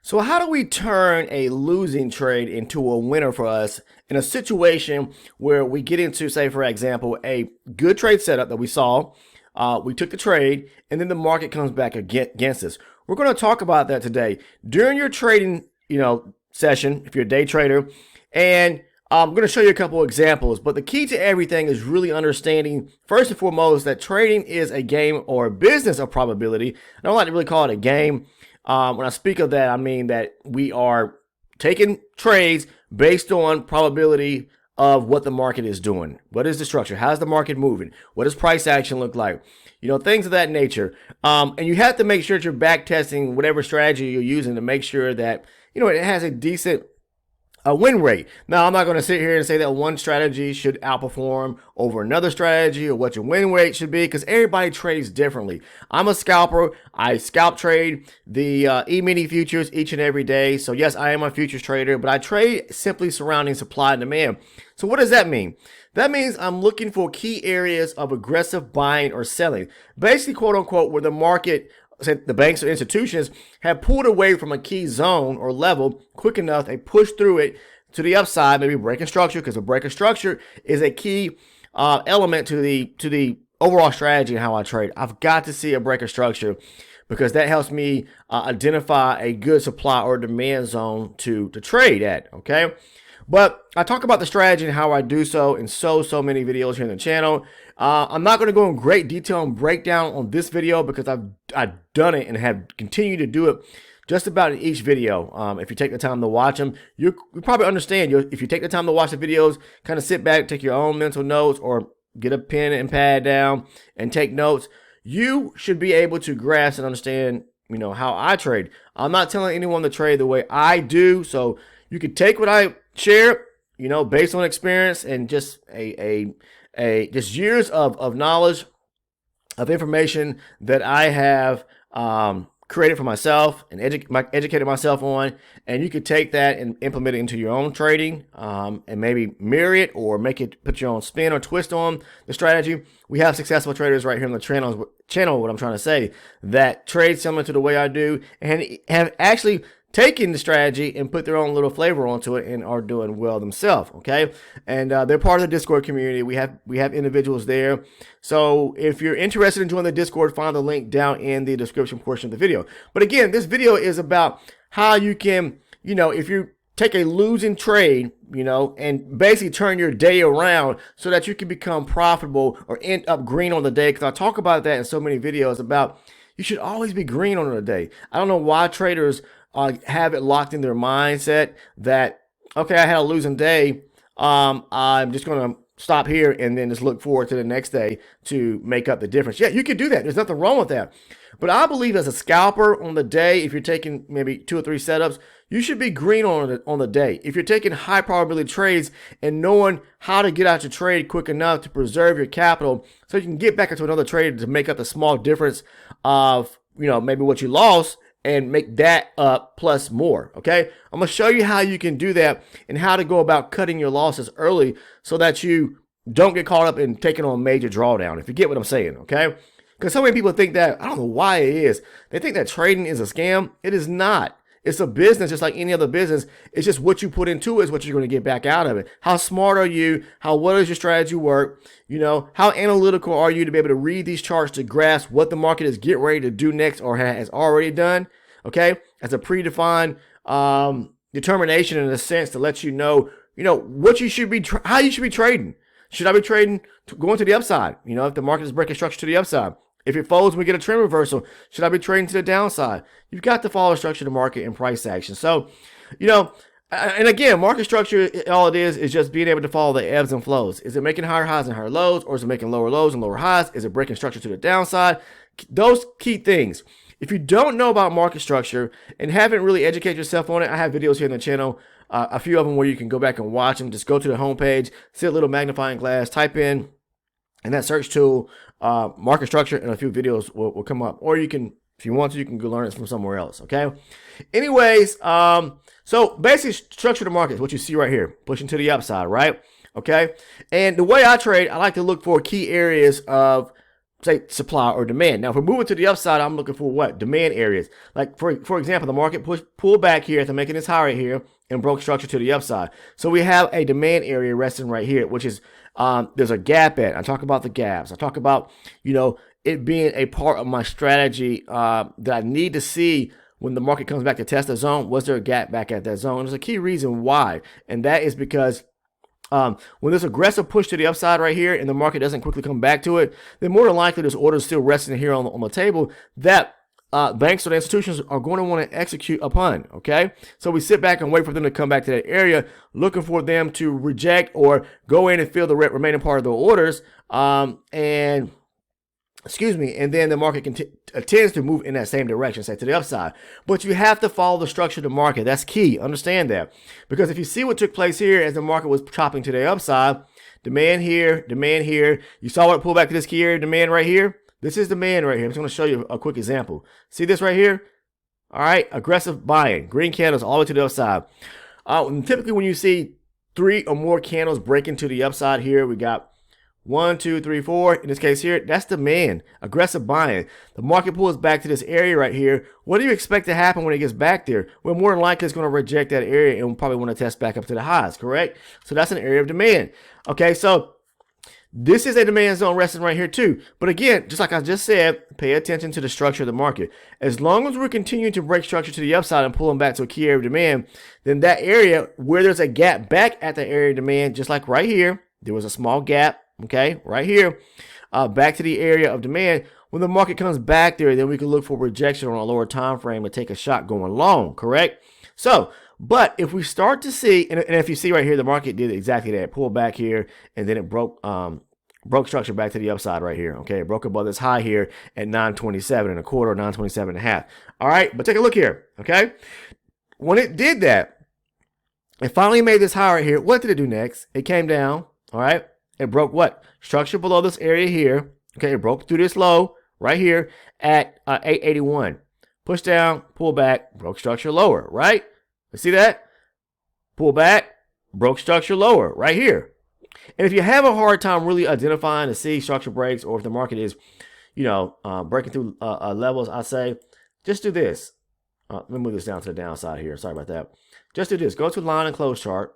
So how do we turn a losing trade into a winner for us in a situation where we get into, say, for example, a good trade setup that we saw, we took the trade, and then the market comes back against us? We're going to talk about that today during your trading, session if you're a day trader, and I'm going to show you a couple of examples. But the key to everything is really understanding, first and foremost, that trading is a game or a business of probability. I don't like to really call it a game. When I speak of that, I mean that we are taking trades based on probability of what the market is doing. What is the structure? How's the market moving? What does price action look like? Things of that nature. And you have to make sure that you're back testing whatever strategy you're using to make sure that, it has a decent win rate. Now, I'm not going to sit here and say that one strategy should outperform over another strategy or what your win rate should be, because everybody trades differently. I'm a scalper. I scalp trade the E-mini futures each and every day. So yes, I am a futures trader, but I trade simply surrounding supply and demand. So what does that mean? That means I'm looking for key areas of aggressive buying or selling. Basically, quote unquote, where the market, the banks or institutions, have pulled away from a key zone or level quick enough, they push through it to the upside, maybe breaking structure, because a breaking structure is a key element to the overall strategy and how I trade. I've got to see a breaker structure because that helps me identify a good supply or demand zone to trade at, okay? But I talk about the strategy and how I do so in so many videos here on the channel. I'm not going to go in great detail and breakdown on this video because I've done it and have continued to do it just about in each video. If you take the time to watch them, you probably understand. If you take the time to watch the videos, kind of sit back, take your own mental notes, or get a pen and pad down and take notes, you should be able to grasp and understand, how I trade. I'm not telling anyone to trade the way I do, so you could take what I share, based on experience and just just years of knowledge, of information that I have created for myself and educated myself on, and you could take that and implement it into your own trading, and maybe mirror it or put your own spin or twist on the strategy. We have successful traders right here on the channel, what I'm trying to say, that trade similar to the way I do and have actually taking the strategy and put their own little flavor onto it and are doing well themselves, okay? And they're part of the Discord community. We have individuals there. So if you're interested in joining the Discord, find the link down in the description portion of the video. But again, this video is about how you can, if you take a losing trade, and basically turn your day around so that you can become profitable or end up green on the day. Because I talk about that in so many videos about you should always be green on the day. I don't know why traders have it locked in their mindset that, okay, I had a losing day, I'm just going to stop here and then just look forward to the next day to make up the difference. Yeah, you could do that. There's nothing wrong with that. But I believe as a scalper on the day, if you're taking maybe 2 or 3 setups, you should be green on the day. If you're taking high probability trades and knowing how to get out your trade quick enough to preserve your capital so you can get back into another trade to make up the small difference of, maybe what you lost, and make that up plus more, okay? I'm going to show you how you can do that and how to go about cutting your losses early so that you don't get caught up in taking on a major drawdown, if you get what I'm saying, okay? Because so many people think that, I don't know why it is, they think that trading is a scam. It is not. It's a business just like any other business. It's just what you put into it is what you're going to get back out of it. How smart are you? Well does your strategy work? How analytical are you to be able to read these charts to grasp what the market is getting ready to do next or has already done? Okay, as a predefined determination in a sense to let you know, what you should be, how you should be trading. Should I be trading going to the upside? If the market is breaking structure to the upside. If it folds, we get a trend reversal. Should I be trading to the downside? You've got to follow the structure of the market and price action. So, and again, market structure, all it is just being able to follow the ebbs and flows. Is it making higher highs and higher lows, or is it making lower lows and lower highs? Is it breaking structure to the downside? Those key things. If you don't know about market structure and haven't really educated yourself on it, I have videos here on the channel, a few of them where you can go back and watch them. Just go to the homepage, see a little magnifying glass, type in that search tool, market structure, and a few videos will come up. Or you can, if you want to, you can go learn it from somewhere else, okay? Anyways, so basically structure the market is what you see right here, pushing to the upside, right? Okay? And the way I trade, I like to look for key areas of say supply or demand. Now, if we're moving to the upside, I'm looking for what? Demand areas. Like for example, the market pulled back here after making this high right here and broke structure to the upside. So we have a demand area resting right here, which is there's a gap at. I talk about the gaps. I talk about, you know, it being a part of my strategy that I need to see when the market comes back to test the zone. Was there a gap back at that zone? There's a key reason why, and that is because when there's aggressive push to the upside right here and the market doesn't quickly come back to it, then more than likely there's orders still resting here on the table that banks or the institutions are going to want to execute upon. Okay, so we sit back and wait for them to come back to that area, looking for them to reject or go in and fill the remaining part of the orders, and then the market tends to move in that same direction, say to the upside. But you have to follow the structure of the market. That's key. Understand that. Because if you see what took place here as the market was chopping to the upside, demand here, you saw it pull back to this key area, demand right here. This is demand right here. I'm just going to show you a quick example. See this right here? All right, aggressive buying, green candles all the way to the upside. Typically when you see 3 or more candles breaking to the upside here, we got 1, 2, 3, 4. In this case here, that's demand, aggressive buying. The market pulls back to this area right here. What do you expect to happen when it gets back there? Well, more than likely it's going to reject that area and will probably want to test back up to the highs, correct? So that's an area of demand. Okay, so this is a demand zone resting right here too. But again, just like I just said, pay attention to the structure of the market. As long as we're continuing to break structure to the upside and pulling back to a key area of demand, then that area where there's a gap back at the area of demand, just like right here, there was a small gap. Okay, right here, back to the area of demand. When the market comes back there, then we can look for rejection on a lower time frame and take a shot going long, correct? So, but if we start to see, and if you see right here, the market did exactly that, pulled back here, and then it broke structure back to the upside right here. Okay, it broke above this high here at 927 and a quarter, 927 and a half. All right, but take a look here. Okay, when it did that, it finally made this high right here. What did it do next? It came down. All right. It broke what? Structure below this area here. Okay, it broke through this low right here at 881. Push down, pull back, broke structure lower, right? You see that? Pull back, broke structure lower right here. And if you have a hard time really identifying to see structure breaks, or if the market is, breaking through levels, I say, just do this. Let me move this down to the downside here. Sorry about that. Just do this. Go to line and close chart,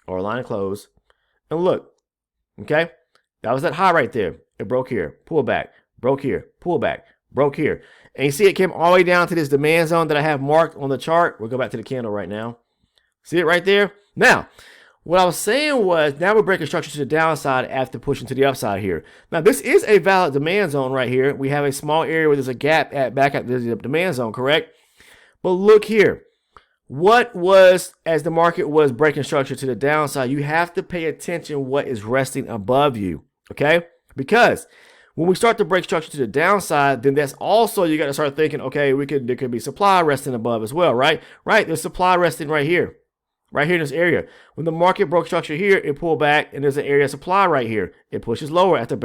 or line and close, and look. Okay, that was that high right there. It broke here, pull back, broke here, pull back, broke here. And you see it came all the way down to this demand zone that I have marked on the chart. We'll go back to the candle right now. See it right there? Now, what I was saying was, now we're breaking structure to the downside after pushing to the upside here. Now, this is a valid demand zone right here. We have a small area where there's a gap back at the demand zone, correct? But look here. What was, as the market was breaking structure to the downside, you have to pay attention what is resting above you, okay? Because when we start to break structure to the downside, then that's also, you got to start thinking, okay, there could be supply resting above as well, right? Right, there's supply resting right here in this area. When the market broke structure here, it pulled back, and there's an area of supply right here. It pushes lower after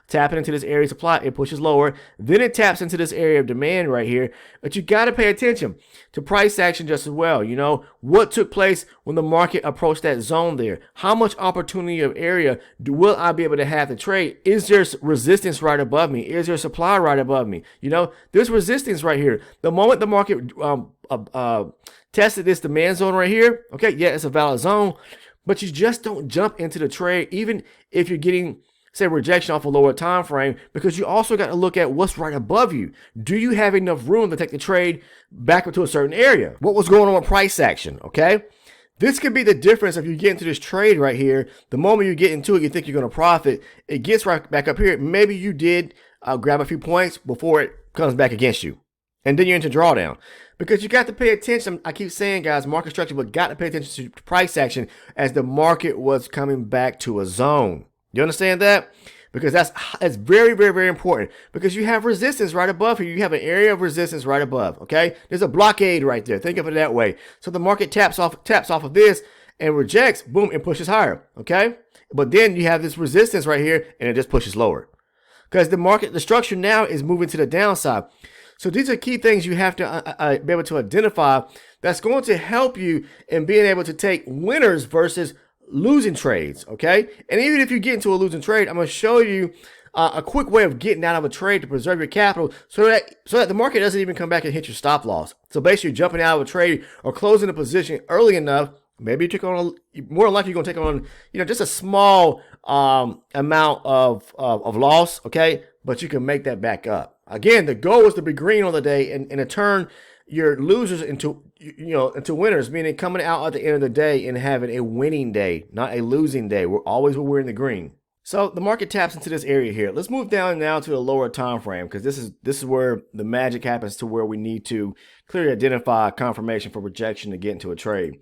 tapping into this area of supply. It pushes lower, then it taps into this area of demand right here. But you got to pay attention to price action just as well. You know what took place when the market approached that zone there. How much opportunity of area will I be able to have to trade? Is there resistance right above me? Is there supply right above me? There's resistance right here. The moment the market tested this demand zone right here, okay, yeah, it's a valid zone, but you just don't jump into the trade even if you're getting, say, rejection off a lower time frame, because you also got to look at what's right above you. Do you have enough room to take the trade back into a certain area? What was going on with price action, okay? This could be the difference if you get into this trade right here. The moment you get into it, you think you're going to profit. It gets right back up here. Maybe you did grab a few points before it comes back against you, and then you're into drawdown. Because you got to pay attention. I keep saying, guys, market structure, but got to pay attention to price action as the market was coming back to a zone. You understand that? Because that's very, very, very important. Because you have resistance right above here. You have an area of resistance right above. Okay, there's a blockade right there. Think of it that way. So the market taps off of this and rejects. Boom, and pushes higher. Okay, but then you have this resistance right here, and it just pushes lower. Because the structure now is moving to the downside. So these are key things you have to be able to identify that's going to help you in being able to take winners versus losing trades, okay? And even if you get into a losing trade, I'm going to show you a quick way of getting out of a trade to preserve your capital so that the market doesn't even come back and hit your stop loss. So basically, you're jumping out of a trade or closing a position early enough. Maybe you took on more likely you're going to take on just a small amount of loss, okay? But you can make that back up. Again, the goal is to be green on the day and to turn your losers into winners, meaning coming out at the end of the day and having a winning day, not a losing day. We're in the green. So the market taps into this area here. Let's move down now to the lower time frame, because this is where the magic happens, to where we need to clearly identify confirmation for rejection to get into a trade.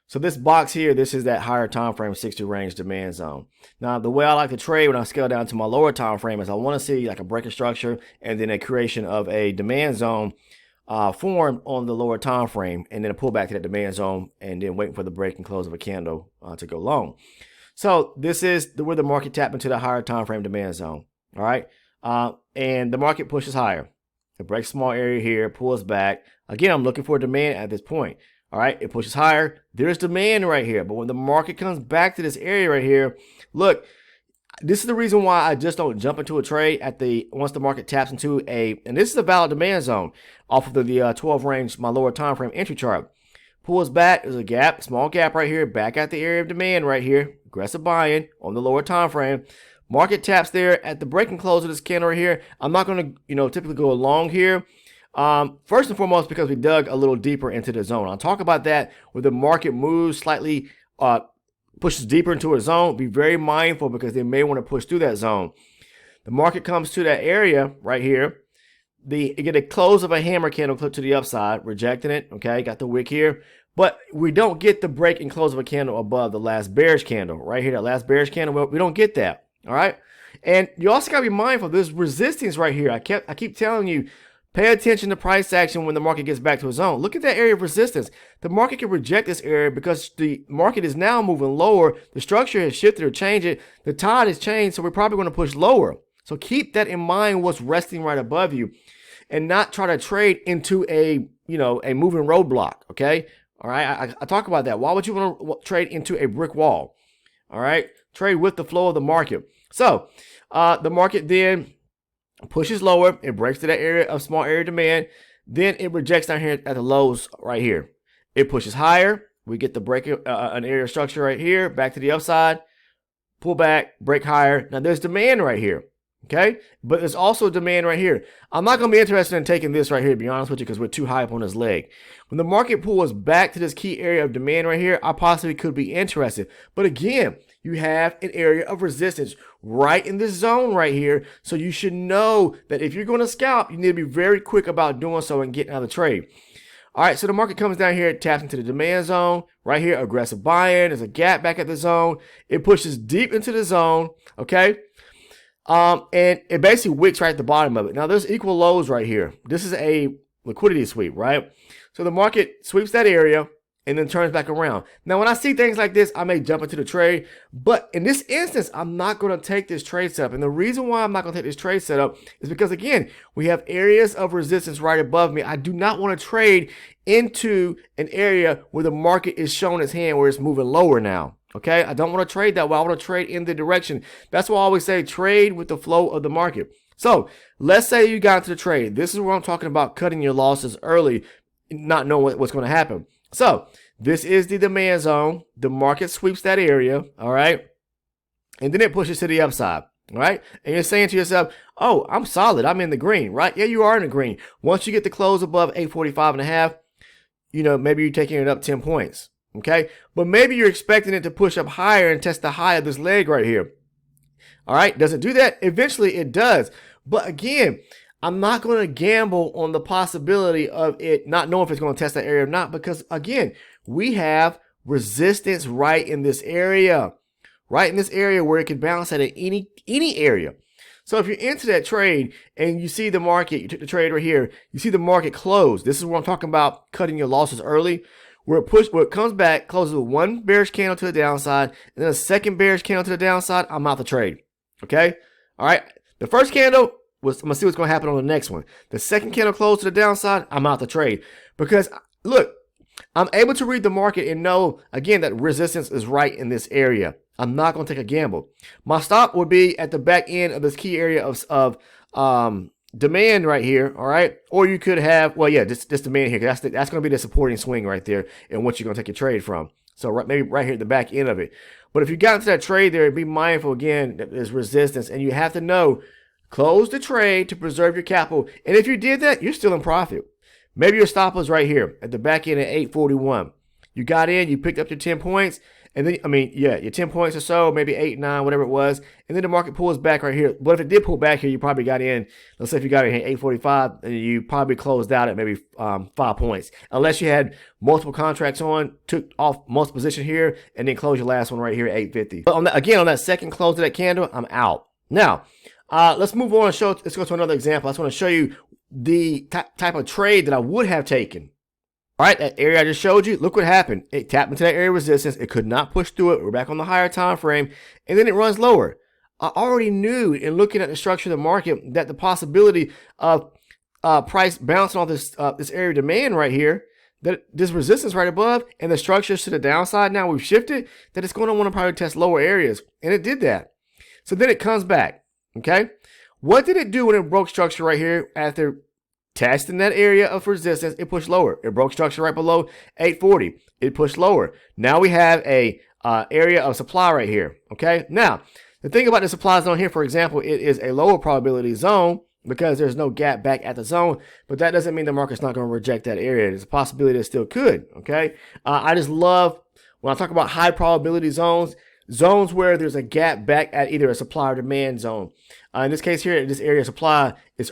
So this box here, this is that higher time frame 60 range demand zone. Now, the way I like to trade when I scale down to my lower time frame is I want to see like a breaking structure and then a creation of a demand zone formed on the lower time frame, and then a pullback to that demand zone, and then waiting for the break and close of a candle to go long. So this is where the market tapped into the higher time frame demand zone. All right, and the market pushes higher. It breaks small area here, pulls back. Again, I'm looking for demand at this point. All right, it pushes higher. There's demand right here, but when the market comes back to this area right here, look. This is the reason why I just don't jump into a trade once the market taps into and this is a valid demand zone off of the 12 range, my lower time frame entry chart. Pulls back, there's a gap, small gap right here, back at the area of demand right here. Aggressive buying on the lower time frame. Market taps there at the break and close of this candle right here. I'm not going to typically go long here. First and foremost, because we dug a little deeper into the zone. I'll talk about that where the market moves slightly pushes deeper into a zone. Be very mindful, because they may want to push through that zone. The market comes to that area right here. You get a close of a hammer candle clip to the upside, rejecting it. Okay, got the wick here, but we don't get the break and close of a candle above the last bearish candle right here. That last bearish candle, we don't get that. All right, and you also got to be mindful. There's resistance right here. I keep telling you. Pay attention to price action when the market gets back to a zone. Look at that area of resistance. The market can reject this area because the market is now moving lower. The structure has shifted or changed it. The tide has changed, so we're probably going to push lower. So keep that in mind, what's resting right above you, and not try to trade into a moving roadblock, okay? All right, I talk about that. Why would you want to trade into a brick wall? All right, trade with the flow of the market. So the market then pushes lower, it breaks to that area of small area demand, then it rejects down here at the lows right here. It pushes higher, we get the break, an area of structure right here, back to the upside, pull back, break higher. Now there's demand right here, okay? But there's also demand right here. I'm not going to be interested in taking this right here, to be honest with you, because we're too high up on this leg. When the market pulls back to this key area of demand right here, I possibly could be interested. But again, you have an area of resistance right in this zone right here. So you should know that if you're going to scalp, you need to be very quick about doing so and getting out of the trade. All right, so the market comes down here, taps into the demand zone right here, aggressive buying. There's a gap back at the zone. It pushes deep into the zone, okay? And it basically wicks right at the bottom of it. Now there's equal lows right here. This is a liquidity sweep, right? So the market sweeps that area and then turns back around. Now, when I see things like this, I may jump into the trade, but in this instance, I'm not going to take this trade setup. And the reason why I'm not going to take this trade setup is because, again, we have areas of resistance right above me. I do not want to trade into an area where the market is showing its hand, where it's moving lower now. Okay, I don't want to trade that way. I want to trade in the direction. That's why I always say trade with the flow of the market. So let's say you got into the trade. This is where I'm talking about cutting your losses early, not knowing what's going to happen. So this is the demand zone. The market sweeps that area, all right? And then it pushes to the upside, all right? And you're saying to yourself, oh, I'm solid. I'm in the green, right? Yeah, you are in the green. Once you get the close above 845.5, maybe you're taking it up 10 points, okay? But maybe you're expecting it to push up higher and test the high of this leg right here, all right? Does it do that? Eventually it does. But again, I'm not going to gamble on the possibility of it not knowing if it's going to test that area or not, because again, we have resistance right in this area where it can bounce at any area. So if you're into that trade and you see the market, you took the trade right here, you see the market close. This is what I'm talking about, cutting your losses early. Where it comes back, closes with one bearish candle to the downside, and then a second bearish candle to the downside, I'm out the trade. Okay? All right. The first candle, I'm going to see what's going to happen on the next one. The second candle close to the downside, I'm out the trade. Because, look, I'm able to read the market and know, again, that resistance is right in this area. I'm not going to take a gamble. My stop would be at the back end of this key area of demand right here, all right? Or you could have, well, yeah, this demand here. That's going to be the supporting swing right there and what you're going to take your trade from. So maybe right here at the back end of it. But if you got into that trade there, be mindful, again, that there's resistance. And you have to know, close the trade to preserve your capital. And if you did that, you're still in profit. Maybe your stop was right here at the back end at 841. You got in, you picked up your 10 points, and then, your 10 points or so, maybe 8, 9, whatever it was, and then the market pulls back right here. But if it did pull back here, you probably got in, let's say if you got in here at 845, and you probably closed out at maybe 5 points. Unless you had multiple contracts on, took off multiple position here, and then close your last one right here at 850. But on that second close of that candle, I'm out. Now, let's move on and let's go to another example. I just want to show you the type of trade that I would have taken. All right, that area I just showed you, look what happened. It tapped into that area of resistance. It could not push through it. We're back on the higher time frame, and then it runs lower. I already knew in looking at the structure of the market that the possibility of price bouncing off this area of demand right here, that this resistance right above, and the structures to the downside now we've shifted, that it's going to want to probably test lower areas, and it did that. So then it comes back, okay? What did it do when it broke structure right here after testing that area of resistance? It pushed lower. It broke structure right below 840. It pushed lower. Now we have a area of supply right here, okay? Now, the thing about the supply zone here, for example, it is a lower probability zone because there's no gap back at the zone, but that doesn't mean the market's not going to reject that area. There's a possibility it still could, okay? I just love, when I talk about high probability zones where there's a gap back at either a supply or demand zone. In this case here, this area of supply, there's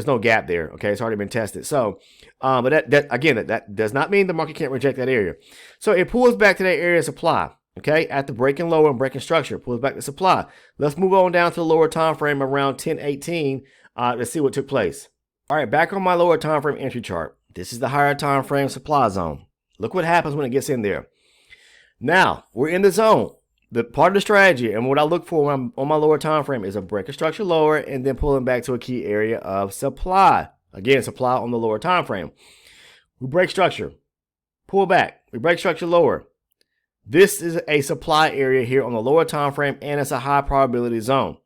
no gap there, okay? It's already been tested. So, but that does not mean the market can't reject that area. So it pulls back to that area of supply, okay? At the breaking lower and breaking structure, pulls back to supply. Let's move on down to the lower time frame around 1018 to see what took place. All right, back on my lower time frame entry chart. This is the higher time frame supply zone. Look what happens when it gets in there. Now, we're in the zone. The part of the strategy and what I look for when I'm on my lower time frame is a breaking structure lower and then pulling back to a key area of supply. Again, supply on the lower time frame. We break structure, pull back. We break structure lower. This is a supply area here on the lower time frame, and it's a high probability zone.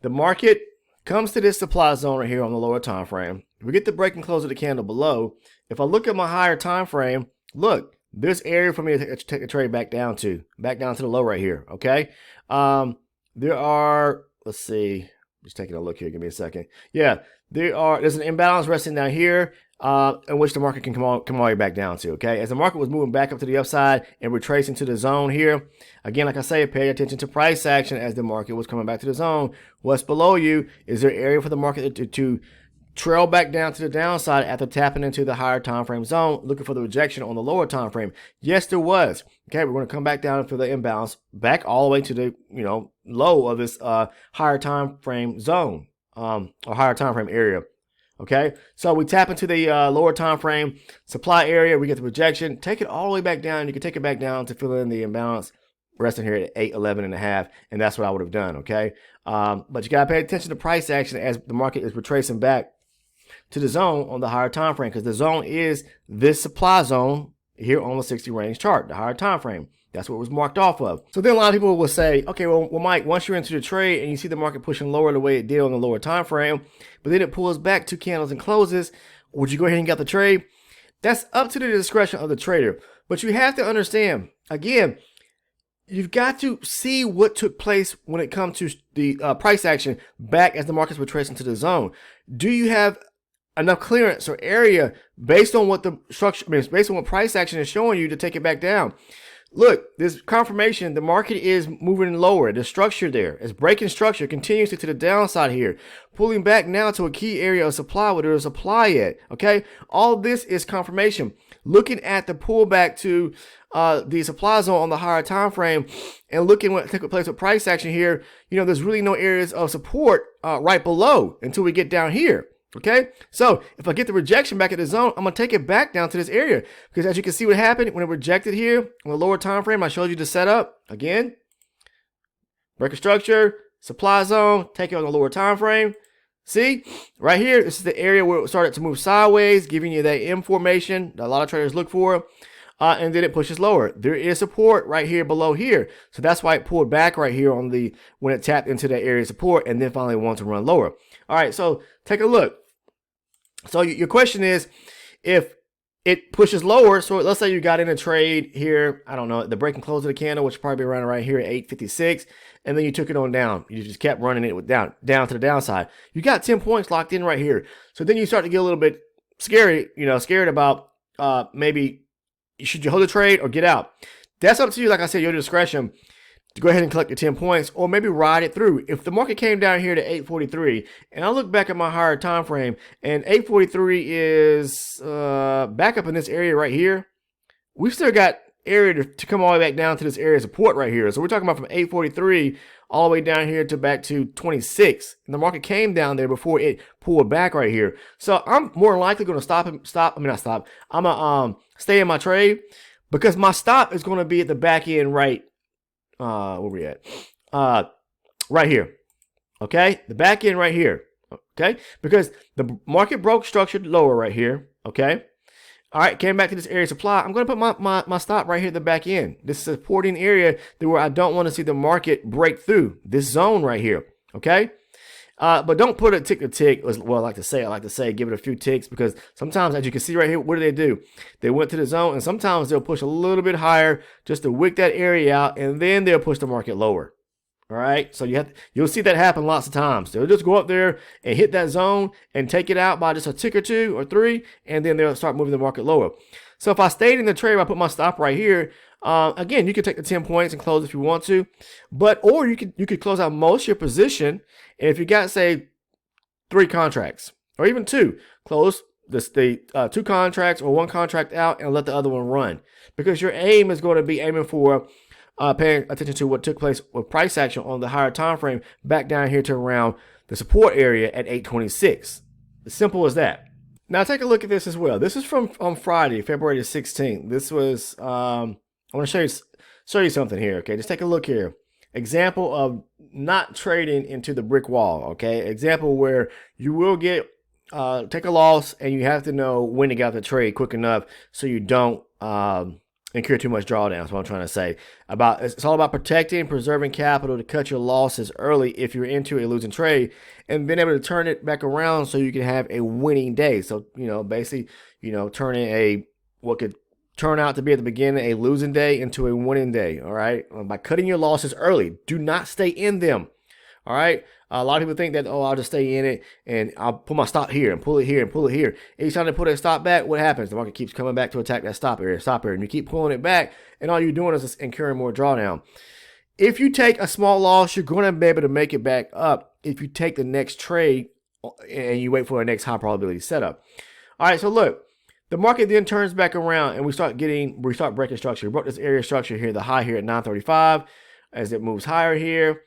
The market comes to this supply zone right here on the lower time frame. We get the break and close of the candle below. If I look at my higher time frame, look. This area for me to take a trade back down to the low right here, okay? There are, let's see, just taking a look here, give me a second. Yeah, there's an imbalance resting down here in which the market can come all the way back down to, okay? As the market was moving back up to the upside and retracing to the zone here, again, like I say, pay attention to price action as the market was coming back to the zone. What's below you? Is there area for the market to trail back down to the downside after tapping into the higher time frame zone, looking for the rejection on the lower time frame? Yes, there was. Okay, we're going to come back down for the imbalance, back all the way to the low of this higher time frame zone, or higher time frame area. Okay, so we tap into the lower time frame supply area, we get the rejection, take it all the way back down. You can take it back down to fill in the imbalance, resting here at 811.5, and that's what I would have done. Okay, but you got to pay attention to price action as the market is retracing back to the zone on the higher time frame, because the zone is this supply zone here on the 60 range chart, the higher time frame. That's what it was marked off of. So then a lot of people will say, okay, well, Mike, once you're into the trade and you see the market pushing lower the way it did on the lower time frame, but then it pulls back 2 candles and closes, would you go ahead and get the trade? That's up to the discretion of the trader. But you have to understand, again, you've got to see what took place when it comes to the price action back as the markets were tracing to the zone. Do you have enough clearance or area based on what the structure, based on what price action is showing you to take it back down? Look, this confirmation, the market is moving lower. The structure there is breaking structure continuously to the downside here, pulling back now to a key area of supply where there's supply at. Okay, all this is confirmation. Looking at the pullback to the supply zone on the higher time frame and looking what took place with price action here, there's really no areas of support right below until we get down here. Okay, so if I get the rejection back at the zone, I'm going to take it back down to this area, because as you can see what happened when it rejected here on the lower time frame, I showed you the setup. Again, break a structure, supply zone, take it on the lower time frame, See, right here, this is the area where it started to move sideways, giving you that M formation that a lot of traders look for. And then it pushes lower. There is support right here below here. So that's why it pulled back right here on the, when it tapped into that area of support and then finally wanted to run lower. All right, so take a look. So your question is, if it pushes lower, so let's say you got in a trade here, I don't know, the break and close of the candle, which is probably around right here at 856, and then you took it on down. You just kept running it down to the downside. You got 10 points locked in right here. So then you start to get a little bit scary, scared about maybe should you hold the trade or get out. That's up to you. Like I said, your discretion to go ahead and collect your 10 points or maybe ride it through. If the market came down here to 843 and I look back at my higher time frame and 843 is back up in this area right here, we've still got area to come all the way back down to this area of support right here. So we're talking about from 843 all the way down here to back to 26. And the market came down there before it pulled back right here. So I'm more likely going to I'm going to stay in my trade because my stop is going to be at the back end right. Where we at? Right here. Okay. The back end right here. Okay. Because the market broke structured lower right here. Okay. All right, came back to this area of supply. I'm going to put my stop right here at the back end. This is a supporting area where I don't want to see the market break through this zone right here, okay? But don't put it tick to tick, well, I like to say, give it a few ticks because sometimes, as you can see right here, what do? They went to the zone, and sometimes they'll push a little bit higher just to wick that area out, and then they'll push the market lower. All right, so you'll see that happen lots of times. They'll just go up there and hit that zone and take it out by just a tick or two or three, and then they'll start moving the market lower. So if I stayed in the trade, I put my stop right here. Again, you could take the 10 points and close if you want to, or you could close out most of your position. And if you got, say, 3 contracts or even 2, close the 2 contracts or 1 contract out and let the other one run, because your aim is going to be aiming for paying attention to what took place with price action on the higher time frame back down here to around the support area at 826. As simple as that. Now take a look at this as well. This is from on Friday, February the 16th. This was I want to show you something here. Okay, just take a look here. Example of not trading into the brick wall. Okay, example where you will get take a loss and you have to know when to get out the trade quick enough so you don't incur too much drawdown. That's what I'm trying to say. It's all about protecting and preserving capital to cut your losses early if you're into a losing trade, and being able to turn it back around so you can have a winning day. So, basically, turning what could turn out to be at the beginning a losing day into a winning day. All right. By cutting your losses early, do not stay in them. All right. A lot of people think that, I'll just stay in it and I'll put my stop here and pull it here and pull it here. Each time they put a stop back, what happens? The market keeps coming back to attack that stop area, and you keep pulling it back, and all you're doing is just incurring more drawdown. If you take a small loss, you're going to be able to make it back up if you take the next trade and you wait for a next high probability setup. All right, so look, the market then turns back around and we start breaking structure. We broke this area structure here, the high here at 935, as it moves higher here.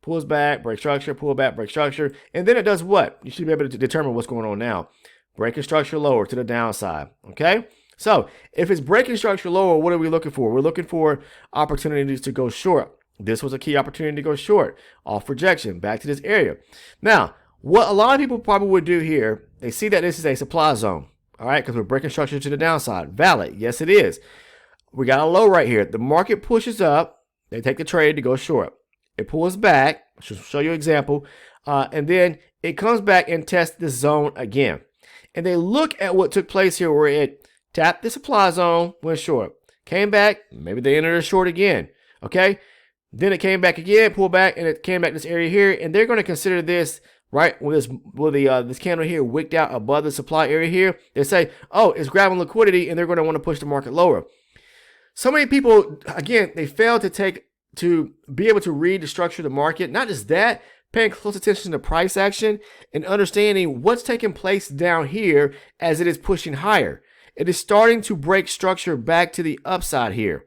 Pulls back, break structure, pull back, break structure. And then it does what? You should be able to determine what's going on now. Breaking structure lower to the downside. Okay? So if it's breaking structure lower, what are we looking for? We're looking for opportunities to go short. This was a key opportunity to go short. Off projection, back to this area. Now, what a lot of people probably would do here, they see that this is a supply zone. All right? Because we're breaking structure to the downside. Valid. Yes, it is. We got a low right here. The market pushes up. They take the trade to go short. It pulls back, I'll show you an example, and then it comes back and tests this zone again. And they look at what took place here where it tapped the supply zone, went short. Came back, maybe they entered a short again, okay? Then it came back again, pulled back, and it came back this area here, and they're going to consider this, right, with this candle here wicked out above the supply area here. They say, it's grabbing liquidity, and they're going to want to push the market lower. So many people, again, they fail to be able to read the structure of the market. Not just that, paying close attention to price action and understanding what's taking place down here as it is pushing higher. It is starting to break structure back to the upside here.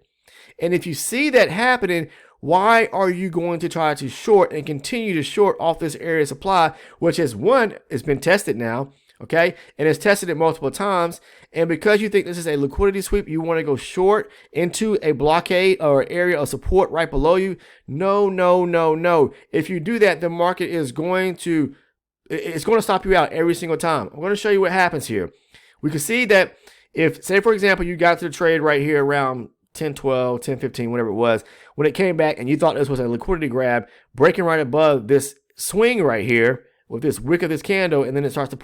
And if you see that happening, why are you going to try to short and continue to short off this area of supply, which has been tested now, okay, and has tested it multiple times? And because you think this is a liquidity sweep, you want to go short into a blockade or area of support right below you. No. If you do that, the market is going to It's going to stop you out every single time. I'm going to show you what happens here. We can see that if, say, for example, you got to the trade right here around 10-12, 10-15, whatever it was, when it came back and you thought this was a liquidity grab, breaking right above this swing right here with this wick of this candle, and then it starts to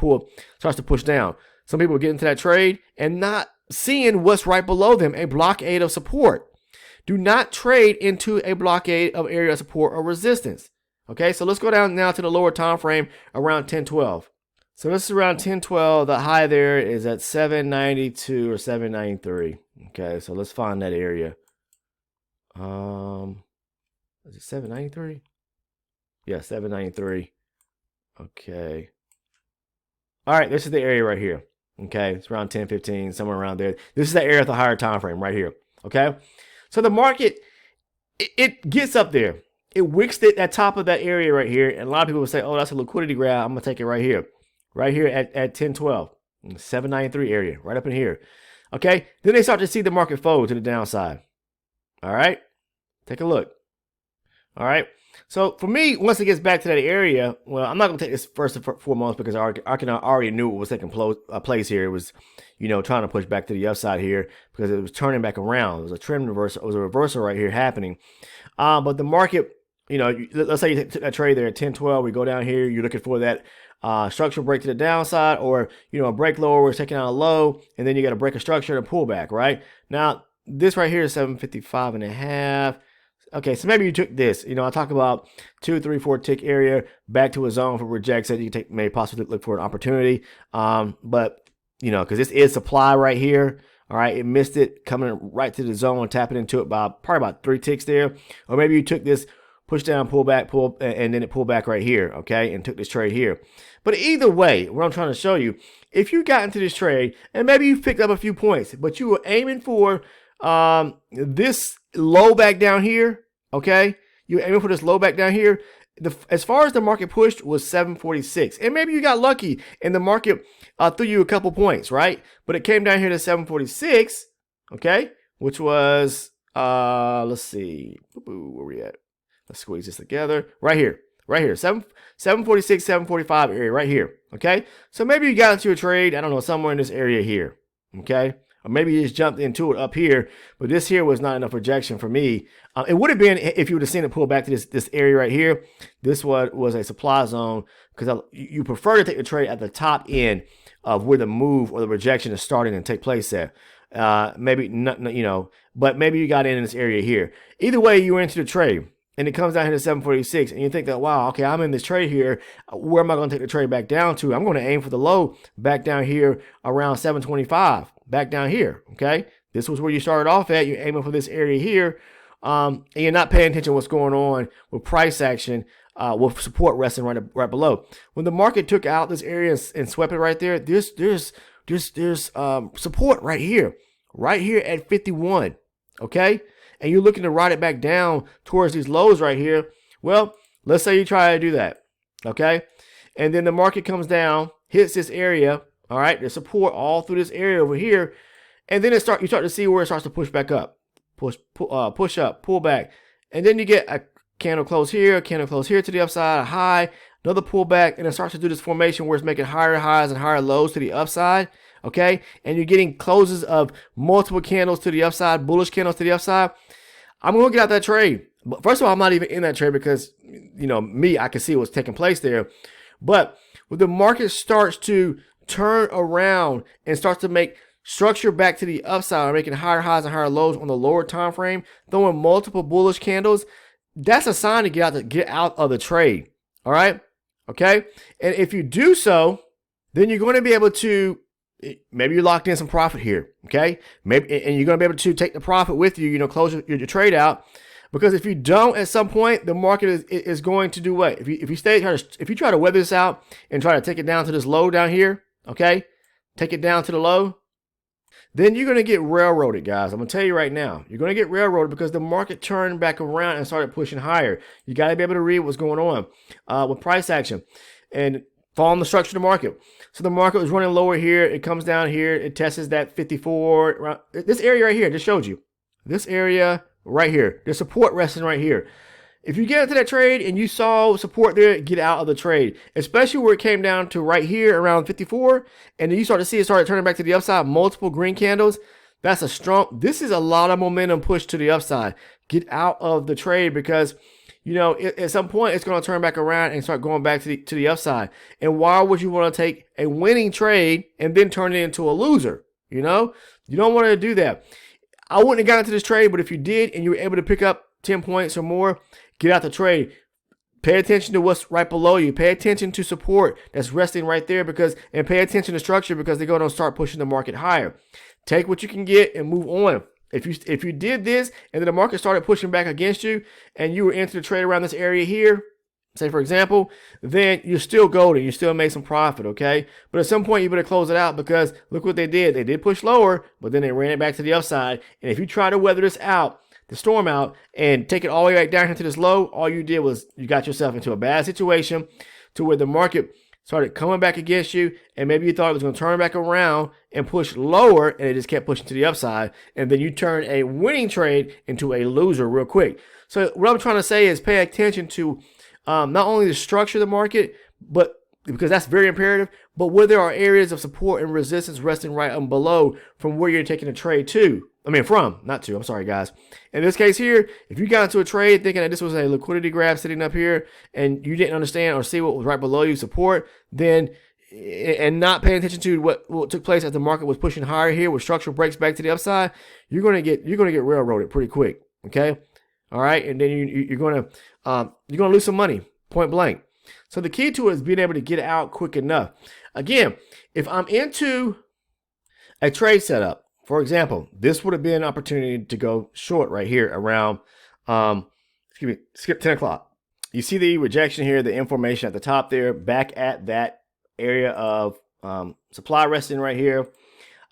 push down. Some people get into that trade and not seeing what's right below them, a blockade of support. Do not trade into a blockade of area of support or resistance. Okay, so let's go down now to the lower time frame around 10-12. So this is around 10-12. The high there is at 792 or 793. Okay, so let's find that area. Is it 793? Yeah, 793. Okay. All right, this is the area right here. Okay, it's around 10-15, somewhere around there. This is the area at the higher time frame right here. Okay, so the market, it gets up there. It wicks at that top of that area right here, and a lot of people will say, oh, that's a liquidity grab. I'm gonna take it right here at 10-12, 793 area, right up in here. Okay, then they start to see the market fold to the downside. All right, take a look. All right, so for me, once it gets back to that area, well, I'm not gonna take this first and foremost because I already knew what was taking place here. It was, trying to push back to the upside here because it was turning back around. It was a trend reversal. It was a reversal right here happening. But the market, let's say you took that trade there at 10-12. We go down here. You're looking for that structural break to the downside, or a break lower where it's taking out a low, and then you got to break a structure and pull back. Right now, this right here is 755.5. Okay, so maybe you took this. I talk about 2, 3, 4 tick area back to a zone for rejection. You can maybe possibly look for an opportunity. But because this is supply right here. All right, it missed it coming right to the zone, tapping into it by probably about 3 ticks there. Or maybe you took this push down, pull back, and then it pulled back right here, okay, and took this trade here. But either way, what I'm trying to show you, if you got into this trade and maybe you picked up a few points, but you were aiming for this low back down here, okay, you're aiming for this low back down here. As far as the market pushed was 746, and maybe you got lucky and the market threw you a couple points, right? But it came down here to 746, okay, which was let's see, where we at? Let's squeeze this together. Right here, 746, 745 area right here, okay? So maybe you got into a trade, I don't know, somewhere in this area here, okay? Or maybe you just jumped into it up here, but this here was not enough rejection for me. It would have been if you would have seen it pull back to this area right here. This was a supply zone because you prefer to take the trade at the top end of where the move or the rejection is starting and take place at. Maybe not, but maybe you got in this area here. Either way, you were into the trade. And it comes down here to 746, and you think that, wow, okay, I'm in this trade here. Where am I going to take the trade back down to? I'm going to aim for the low back down here around 725, back down here, okay? This was where you started off at. You're aiming for this area here, and you're not paying attention to what's going on with price action, with support resting right below. When the market took out this area and swept it right there, there's support right here at 51, okay? And you're looking to ride it back down towards these lows right here. Well, let's say you try to do that, okay? And then the market comes down, hits this area, all right? There's support all through this area over here. And then you start to see where it starts to push back up. Push up, pull back. And then you get a candle close here, a candle close here to the upside, a high, another pullback, and it starts to do this formation where it's making higher highs and higher lows to the upside, okay? And you're getting closes of multiple candles to the upside, bullish candles to the upside. I'm going to get out that trade. But first of all, I'm not even in that trade because, I can see what's taking place there. But when the market starts to turn around and starts to make structure back to the upside, making higher highs and higher lows on the lower time frame, throwing multiple bullish candles, that's a sign to get out of the trade. All right? Okay? And if you do so, then you're going to be able to, maybe you locked in some profit here, okay? Maybe, and you're going to be able to take the profit with you, close your trade out. Because if you don't, at some point, the market is going to do what? If you try to weather this out and try to take it down to this low down here, okay? Take it down to the low, then you're going to get railroaded, guys. I'm going to tell you right now. You're going to get railroaded because the market turned back around and started pushing higher. You got to be able to read what's going on with price action and following the structure of the market. So the market was running lower here. It comes down here. It tests that 54. This area right here, just showed you. This area right here. There's support resting right here. If you get into that trade and you saw support there, get out of the trade, especially where it came down to right here around 54, and then you start to see it started turning back to the upside, multiple green candles. That's a strong, this is a lot of momentum push to the upside. Get out of the trade because, you know, at some point it's going to turn back around and start going back to the upside. And why would you want to take a winning trade and then turn it into a loser? You know, you don't want to do that. I wouldn't have gotten into this trade, but if you did and you were able to pick up 10 points or more, get out the trade. Pay attention to what's right below you. Pay attention to support that's resting right there and pay attention to structure because they're going to start pushing the market higher. Take what you can get and move on. If you did this and then the market started pushing back against you and you were into the trade around this area here, say for example, then you're still golden. You still made some profit, okay? But at some point you better close it out because look what they did. They did push lower, but then they ran it back to the upside. And if you try to weather this out, the storm out, and take it all the way back down into this low, all you did was you got yourself into a bad situation to where the market started coming back against you, and maybe you thought it was going to turn back around and push lower, and it just kept pushing to the upside, and then you turn a winning trade into a loser real quick. So what I'm trying to say is pay attention to not only the structure of the market, but because that's very imperative, but where there are areas of support and resistance resting right on below from where you're taking a trade to. Not to. I'm sorry, guys. In this case here, if you got into a trade thinking that this was a liquidity grab sitting up here and you didn't understand or see what was right below you support, then and not paying attention to what took place as the market was pushing higher here with structural breaks back to the upside, you're gonna get railroaded pretty quick. Okay, all right, and then you're gonna lose some money, point blank. So the key to it is being able to get out quick enough. Again, if I'm into a trade setup, for example, this would have been an opportunity to go short right here around, skip 10 o'clock. You see the rejection here, the information at the top there, back at that area of supply resting right here.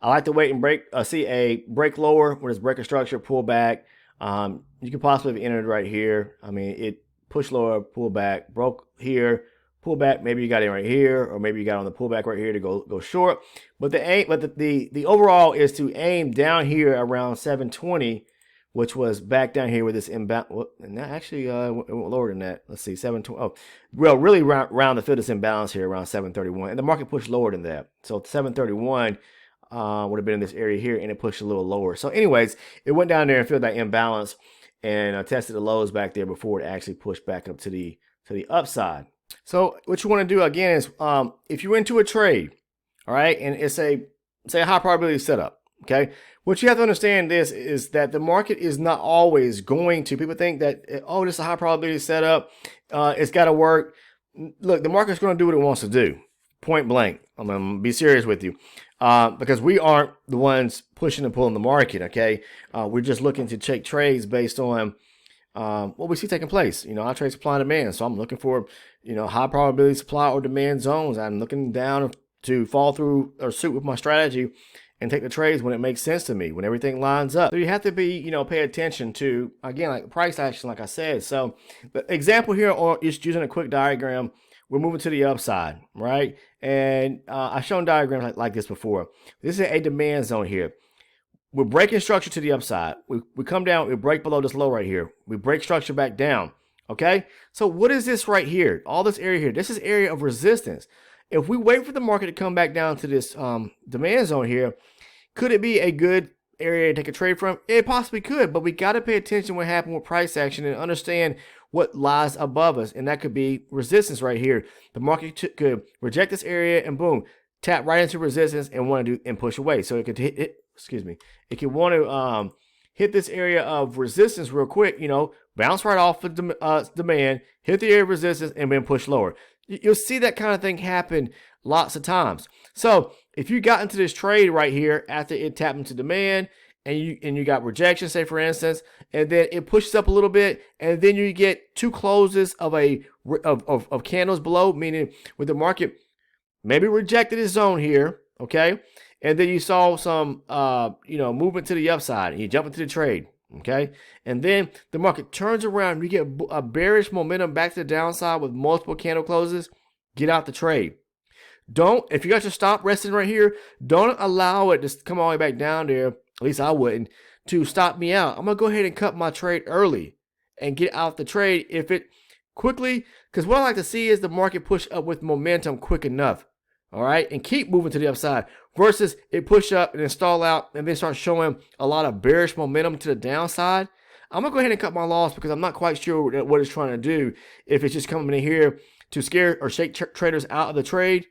I like to wait and see a break lower where it's breaker structure, pull back. You could possibly have entered right here. I mean, it pushed lower, pull back, broke here, pull back. Maybe you got in right here, or maybe you got on the pullback right here to go short. But the overall is to aim down here around 720, which was back down here with this imbalance. And that actually it went lower than that. Let's see, 720. Oh, well, really round the fill this imbalance here around 731, and the market pushed lower than that. So 731 would have been in this area here, and it pushed a little lower. So, anyways, it went down there and filled that imbalance and tested the lows back there before it actually pushed back up to the upside. So what you want to do again is if you're into a trade, all right, and it's say a high probability setup, okay, what you have to understand is that the market is not always going to, people think that, oh, this is a high probability setup, it's got to work. Look, the market's going to do what it wants to do, point blank. I'm going to be serious with you because we aren't the ones pushing and pulling the market, okay? We're just looking to take trades based on what we see taking place. You know, I trade supply and demand, so I'm looking for, you know, high probability supply or demand zones. I'm looking down to fall through or suit with my strategy and take the trades when it makes sense to me, when everything lines up. So you have to be, you know, pay attention to, again, like price action, like I said. So the example here, or just using a quick diagram, we're moving to the upside, right? And I've shown diagrams like this before. This is a demand zone here. We're breaking structure to the upside. We come down, we break below this low right here. We break structure back down, okay? So what is this right here? All this area here, this is area of resistance. If we wait for the market to come back down to this demand zone here, could it be a good area to take a trade from? It possibly could, but we got to pay attention to what happened with price action and understand what lies above us, and that could be resistance right here. The market could reject this area and boom, tap right into resistance and want to do and push away. So it could hit it could want to hit this area of resistance real quick, you know, bounce right off of demand, hit the area of resistance, and then push lower. You'll see that kind of thing happen lots of times. So if you got into this trade right here after it tapped into demand and you got rejection, say for instance, and then it pushes up a little bit, and then you get two closes of candles below, meaning with the market maybe rejected its zone here, okay, and then you saw some movement to the upside, and you jump into the trade, okay, and then the market turns around, and you get a bearish momentum back to the downside with multiple candle closes. Get out the trade. If you got your stop resting right here, don't allow it to come all the way back down there. At least I wouldn't, to stop me out. I'm going to go ahead and cut my trade early. and get out the trade if it quickly, because what I like to see is the market push up with momentum quick enough, all right, and keep moving to the upside versus it push up and then stall out and then start showing a lot of bearish momentum to the downside. I'm going to go ahead and cut my loss because I'm not quite sure what it's trying to do. If it's just coming in here to scare or shake traders out of the trade,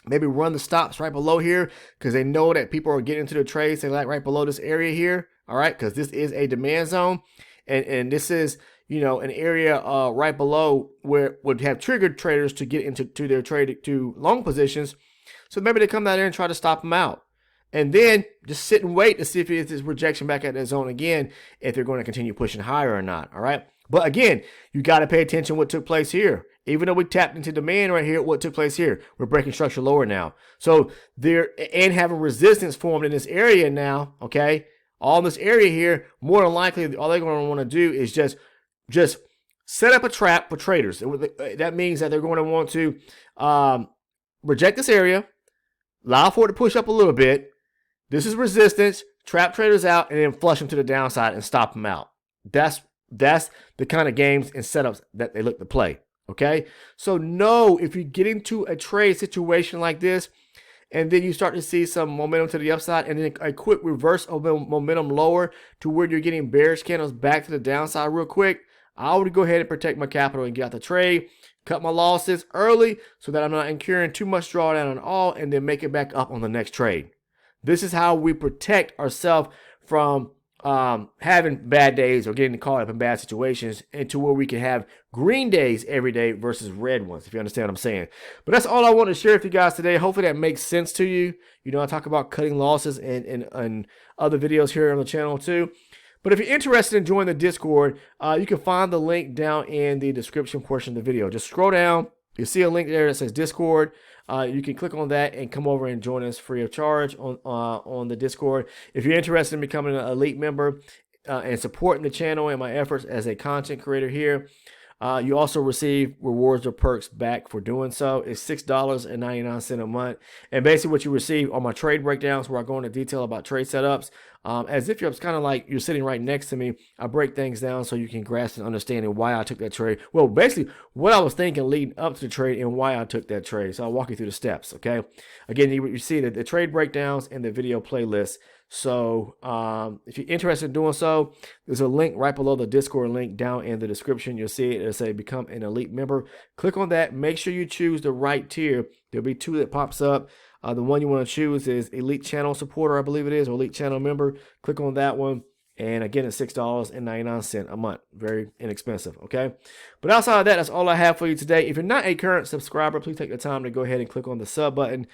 maybe run the stops right below here because they know that people are getting into the trades. They like right below this area here, all right, because this is a demand zone. And this is, you know, an area right below where would have triggered traders to get into their trade to long positions. So maybe they come down there and try to stop them out. And then just sit and wait to see if it's rejection back at that zone again, if they're going to continue pushing higher or not. All right. But again, you got to pay attention to what took place here. Even though we tapped into demand right here, what took place here? We're breaking structure lower now. So they're and having resistance formed in this area now. Okay. All in this area here, more than likely, all they're going to want to do is just set up a trap for traders. That means that they're going to want to reject this area, allow for it to push up a little bit. This is resistance, trap traders out, and then flush them to the downside and stop them out. That's the kind of games and setups that they look to play. Okay, so know if you get into a trade situation like this, and then you start to see some momentum to the upside and then a quick reverse of momentum lower to where you're getting bearish candles back to the downside real quick, I would go ahead and protect my capital and get out the trade, cut my losses early so that I'm not incurring too much drawdown on all, and then make it back up on the next trade. This is how we protect ourselves from having bad days or getting caught up in bad situations into where we can have green days every day versus red ones, if you understand what I'm saying. But that's all I want to share with you guys today. Hopefully that makes sense to you. You know, I talk about cutting losses and other videos here on the channel too. But if you're interested in joining the Discord, you can find the link down in the description portion of the video. Just scroll down. You'll see a link there that says Discord. You can click on that and come over and join us free of charge on the Discord. If you're interested in becoming an elite member and supporting the channel and my efforts as a content creator here, you also receive rewards or perks back for doing so. It's $6.99 a month. And basically what you receive are my trade breakdowns where I go into detail about trade setups. As if it's kind of like you're sitting right next to me. I break things down so you can grasp and understanding why I took that trade. Well, basically what I was thinking leading up to the trade and why I took that trade. So I'll walk you through the steps, okay? Again, you see the trade breakdowns and the video playlist. So if you're interested in doing so, there's a link right below the Discord link down in the description. You'll see it. It'll say become an elite member. Click on that. Make sure you choose the right tier. There'll be two that pops up. The one you want to choose is elite channel supporter, I believe it is, or elite channel member. Click on that one. And again, it's $6.99 a month. Very inexpensive, okay? But outside of that, that's all I have for you today. If you're not a current subscriber, please take the time to go ahead and click on the sub button.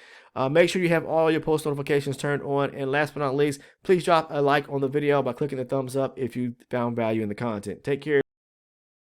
Make sure you have all your post notifications turned on. And last but not least, please drop a like on the video by clicking the thumbs up if you found value in the content. Take care.